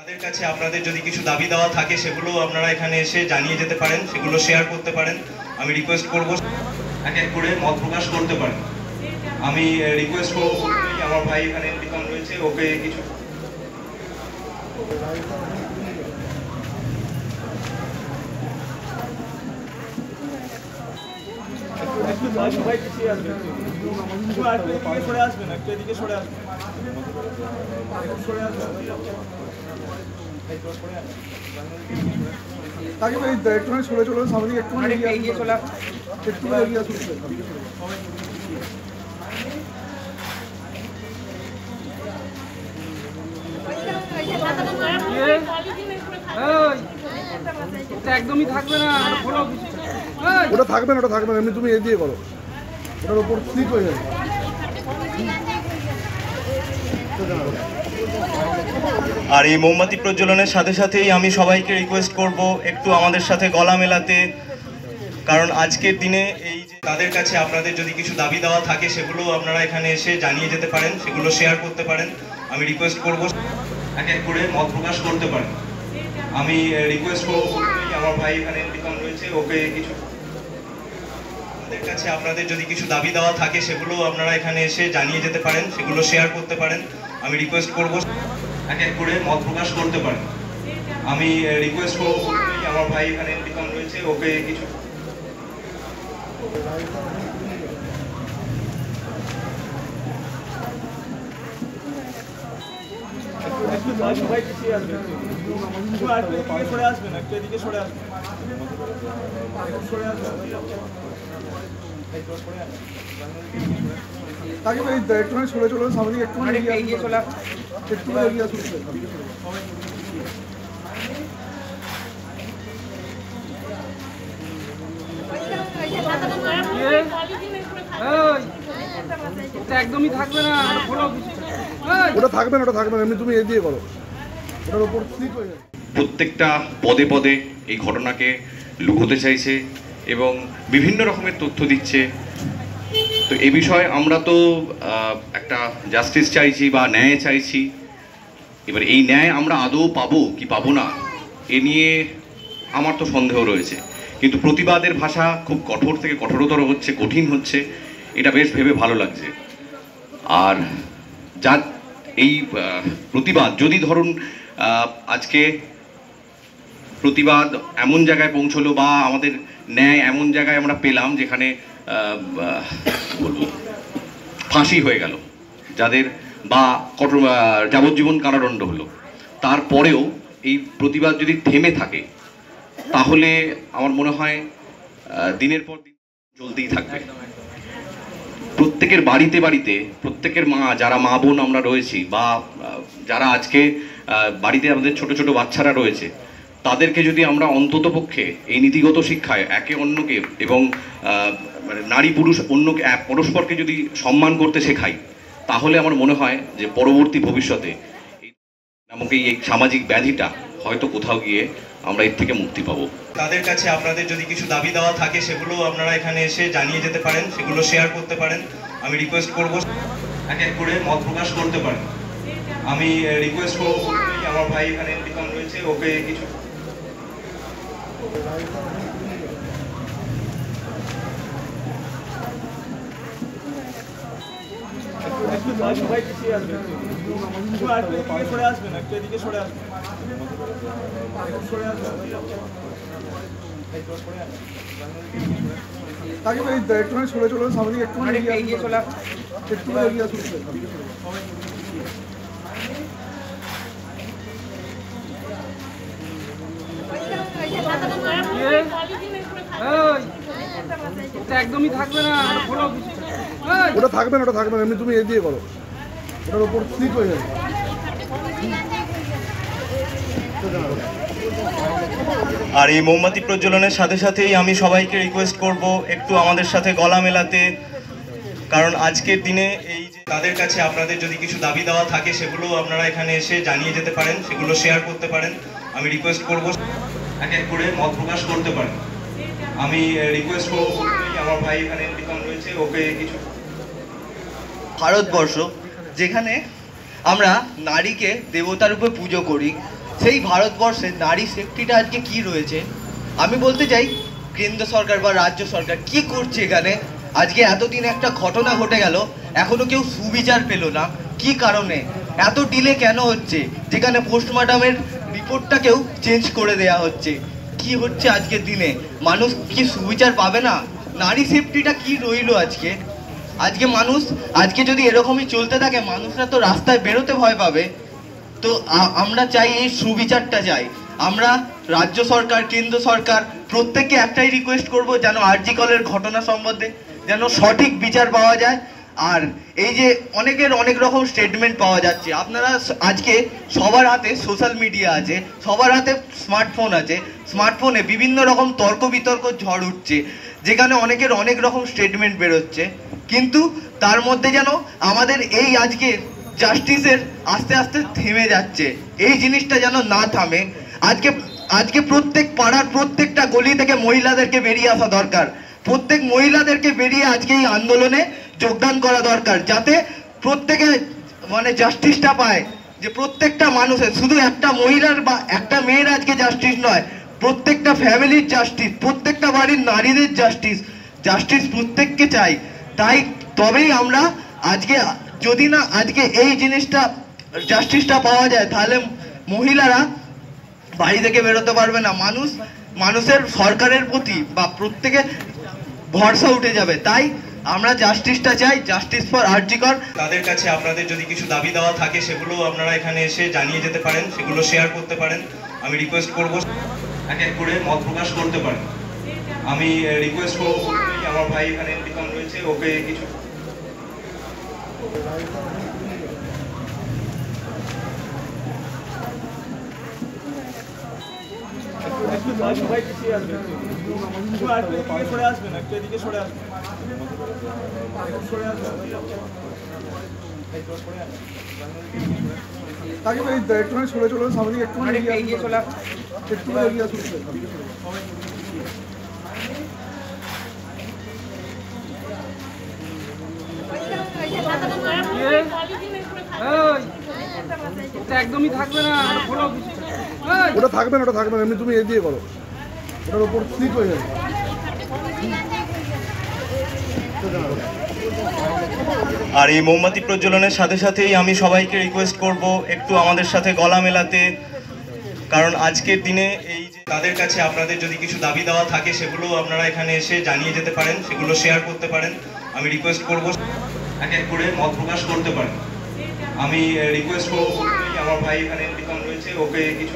তাদের কাছে আপনাদের যদি কিছু দাবি দেওয়া থাকে সেগুলো আপনারা এখানে এসে জানিয়ে যেতে পারেন, সেগুলো শেয়ার করতে পারেন। আমি রিকোয়েস্ট করব এক এক করে মত প্রকাশ করতে পারেন। আমি রিকোয়েস্ট করব আমার ভাই এখানে বিকাম রয়েছে, ওকে কিছু তাকে একটুখানি সরে চলে সামনে একটুখানি এগিয়ে চলে একটু এগিয়ে আসুন। একদমই থাকবে না, ওটা থাকবে না, ওটা থাকবে না, এমনি তুমি এ দিয়ে করো, ওটার উপর স্লিপ হয়ে যাবে। আর এই মোমবাতি প্রজ্বলনের সাথে সাথেই আমি সবাইকে রিকোয়েস্ট করব একটু আমাদের সাথে গলা মেলাতে, কারণ আজকের দিনে এই যে তাদের কাছে আপনাদের যদি কিছু দাবি দেওয়া থাকে সেগুলো আপনারা এখানে এসে জানিয়ে যেতে পারেন, সেগুলো শেয়ার করতে পারেন। আমি রিকোয়েস্ট করব এক এক করে মত প্রকাশ করতে পারেন। আমি রিকোয়েস্ট করব আমার ভাই এখানে বিকাম রয়েছে, ওকে কিছু তাদের কাছে আপনাদের যদি কিছু দাবি দেওয়া থাকে সেগুলো আপনারা এখানে এসে জানিয়ে যেতে পারেন, সেগুলো শেয়ার করতে পারেন। আমি রিকোয়েস্ট করব এক এক করে মত প্রকাশ করতে পারেন। আমি রিকোয়েস্ট করব আমার ভাই এখানে বিকাম রয়েছে, ওকে কিছু তাকে একটুখানি সরে চলে সামনে একটুখানি এগিয়ে চলে একটু এগিয়ে আসুন। একদমই থাকবে না, ওটা থাকবে না, ওটা থাকবে না, এমনি তুমি এ দিয়ে করো, ওটার উপর স্লিপ হয়ে যাবে। প্রত্যেকটা পদে পদে এই ঘটনাকে লুকোতে চাইছে এবং বিভিন্ন রকমের তথ্য দিচ্ছে। তো এ বিষয়ে আমরা তো একটা জাস্টিস চাইছি বা ন্যায় চাইছি। এবার এই ন্যায় আমরা আদৌ পাবো কি পাবো না এ নিয়ে আমার তো সন্দেহ রয়েছে, কিন্তু প্রতিবাদের ভাষা খুব কঠোর থেকে কঠোরতর হচ্ছে, কঠিন হচ্ছে, এটা বেশ ভেবে ভালো লাগছে। আর যার এই প্রতিবাদ যদি ধরুন আজকে প্রতিবাদ এমন জায়গায় পৌঁছলো বা আমাদের ন্যায় এমন জায়গায় আমরা পেলাম যেখানে বলবো ফাঁসি হয়ে গেল যাদের, বা কঠোর যাবজ্জীবন কারাদণ্ড হলো, তারপরেও এই প্রতিবাদ যদি থেমে থাকে তাহলে আমার মনে হয় দিনের পর দিন চলতেই থাকবে। প্রত্যেকের বাড়িতে বাড়িতে প্রত্যেকের মা, যারা মা বোন আমরা রয়েছি বা যারা আজকে বাড়িতে আমাদের ছোট ছোট বাচ্চারা রয়েছে, তাদেরকে যদি আমরা অন্ততপক্ষে এই নীতিগত শিক্ষায় একে অন্যকে এবং মানে নারী পুরুষ অন্যকে পরস্পরকে যদি সম্মান করতে শেখাই, তাহলে আমার মনে হয় যে পরবর্তী ভবিষ্যতে এই নামক এই সামাজিক ব্যাধিটা হয়তো কোথাও গিয়ে আমরা এর থেকে মুক্তি পাবো। তাদের কাছে আপনাদের যদি কিছু দাবি দেওয়া থাকে সেগুলো আপনারা এখানে এসে জানিয়ে যেতে পারেন, সেগুলো শেয়ার করতে পারেন। আমি রিকোয়েস্ট করব এক এক করে মত প্রকাশ করতে পারেন। আমি রিকোয়েস্ট করব আমার ভাই এখানে বিকাম রয়েছে, ওকে কিছু তাকে একটুখানি সরে চলে সামনে একটুখানি এগিয়ে চলে একটু এগিয়ে আসুন। একদমই থাকবে না, ওটা থাকবে না, ওটা থাকবে না, এমনি তুমি এ দিয়ে করো, ওটার উপর স্লিপ হয়ে যাবে। আর এই মোমবাতি প্রজ্বলনের সাথে সাথেই আমি সবাইকে রিকোয়েস্ট করব একটু আমাদের সাথে গলা মেলাতে, কারণ আজকের দিনে এই যে তাদের কাছে আপনাদের যদি কিছু দাবি দেওয়া থাকে সেগুলো আপনারা এখানে এসে জানিয়ে যেতে পারেন, সেগুলো শেয়ার করতে পারেন। আমি রিকোয়েস্ট করব এক এক করে মত প্রকাশ করতে পারেন। আমি রিকোয়েস্ট করব আমার ভাই এখানে বিকাম রয়েছে, ওকে কিছু ভারতবর্ষ যেখানে আমরা নারীকে দেবতার রূপে পুজো করি, সেই ভারতবর্ষে নারী সেফটিটা আজকে কি রয়েছে? আমি বলতে চাই কেন্দ্র সরকার বা রাজ্য সরকার কি করছে এখানে? আজকে এতদিন একটা ঘটনা ঘটে গেল, এখনো কেউ সুবিচার পেল না। কি কারণে এত ডিলে কেন হচ্ছে? যেখানে পোস্টমর্টমের রিপোর্টটাকেও চেঞ্জ করে দেয়া হচ্ছে। কি হচ্ছে আজকের দিনে? মানুষ কি সুবিচার পাবে না? নারী সেফটিটা কি রইলো আজকে? আজকে যদি এরকমই চলতে থাকে, মানুষরা তো রাস্তায় বেরোতে ভয় পাবে। তো আমরা চাই এই সুবিচারটা চাই। আমরা রাজ্য সরকার, কেন্দ্র সরকার প্রত্যেককে একটাই রিকোয়েস্ট করব, যেন আরজি কলের ঘটনা সম্বন্ধে যেন সঠিক বিচার পাওয়া যায়। আর এই যে অনেকের অনেক রকম স্টেটমেন্ট পাওয়া যাচ্ছে, আপনারা আজকে সবার হাতে সোশ্যাল মিডিয়া আছে, সবার হাতে স্মার্টফোন আছে, স্মার্টফোনে বিভিন্ন রকম তর্ক বিতর্ক ঝড় উঠছে, যেখানে অনেকের অনেক রকম স্টেটমেন্ট বেরোচ্ছে। কিন্তু তার মধ্যে যেন আমাদের এই আজকে জাস্টিসের আস্তে আস্তে থেমে যাচ্ছে, এই জিনিসটা যেন না থামে। আজকে প্রত্যেক পাড়ার প্রত্যেকটা গলি থেকে মহিলাদেরকে বেরিয়ে আসা দরকার। প্রত্যেক মহিলাদেরকে বেরিয়ে আজকে এই আন্দোলনে যোগদান করা দরকার, যাতে প্রত্যেকে মানে জাস্টিসটা পায়। যে প্রত্যেকটা মানুষের, শুধু একটা মহিলার বা একটা মেয়ের আজকে জাস্টিস নয়, প্রত্যেকটা ফ্যামিলির জাস্টিস, প্রত্যেকটা বাড়ির নারীদের জাস্টিস প্রত্যেককে চাই। তাই তবেই আমরা আজকে, যদি না আজকে এই জিনিসটা জাস্টিসটা পাওয়া যায়, তাহলে মহিলারা বাড়ি থেকে বেরোতে পারবে না। মানুষের সরকারের প্রতি বা প্রত্যেকে ভরসা উঠে যাবে। তাই আমরা জাস্টিসটা চাই, জাস্টিস ফর আরজি কর। তাদের কাছে আপনাদের যদি কিছু দাবি দেওয়া থাকে সেগুলো আপনারা এখানে এসে জানিয়ে যেতে পারেন, সেগুলো শেয়ার করতে পারেন। আমি রিকোয়েস্ট করব এক এক করে মত প্রকাশ করতে পারেন। আমি রিকোয়েস্ট করব, আমার ভাই এখানে বিকম রয়েছে, ওকে কিছু তাকে এই একটুখানি সরে চলে সামনে দিকে, একটুখানি এগিয়ে চলে আসুন, একটুখানি এগিয়ে আসুন। এটা একদমই থাকবে না। ওটা থাকবে না, ওটা থাকবে না, এমনি তুমি দিয়ে করো, ওটার উপর স্লিপ হয়ে যাবে। আর এই মোমবাতি প্রজ্বলনের সাথে সাথেই আমি সবাইকে রিকোয়েস্ট করব একটু আমাদের সাথে গলা মেলাতে, কারণ আজকের দিনে এই যে তাদের কাছে আপনাদের যদি কিছু দাবি দেওয়া থাকে সেগুলো আপনারা এখানে এসে জানিয়ে যেতে পারেন, সেগুলো শেয়ার করতে পারেন। আমি রিকোয়েস্ট করব এক এক করে মত প্রকাশ করতে পারেন। আমি রিকোয়েস্ট করব, আমার ভাই এখানে বিকম রয়েছে, ওকে কিছু